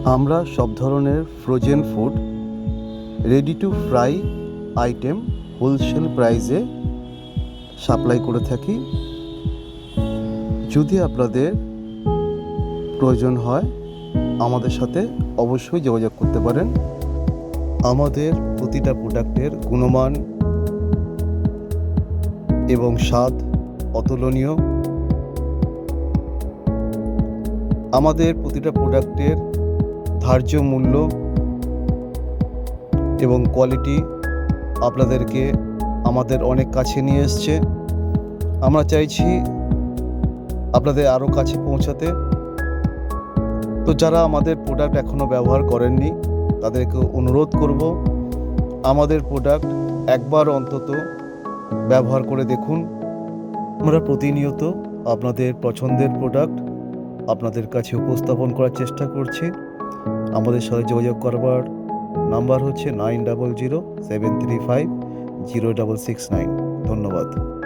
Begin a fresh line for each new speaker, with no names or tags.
আমরা সব ধরনের frozen food, ready to fry item wholesale প্রাইসে সাপ্লাই করে থাকি। যদি আপনাদের প্রয়োজন হয় আমাদের সাথে অবশ্যই যোগাযোগ করতে পারেন। আমাদের প্রতিটা প্রোডাক্টের গুণমান এবং স্বাদ অতুলনীয়। আমাদের প্রতিটা প্রোডাক্টের ধার্য মূল্য এবং কোয়ালিটি আপনাদেরকে আমাদের অনেক কাছে নিয়ে এসছে। আমরা চাইছি আপনাদের আরও কাছে পৌঁছাতে। তো যারা আমাদের প্রোডাক্ট এখনও ব্যবহার করেননি তাদেরকে অনুরোধ করব, আমাদের প্রোডাক্ট একবার অন্তত ব্যবহার করে দেখুন। আমরা প্রতিনিয়ত আপনাদের পছন্দের প্রোডাক্ট আপনাদের কাছে উপস্থাপন করার চেষ্টা করছি। আমাদের সাথে যোগাযোগ করবার নাম্বার হচ্ছে 9007350669। ধন্যবাদ।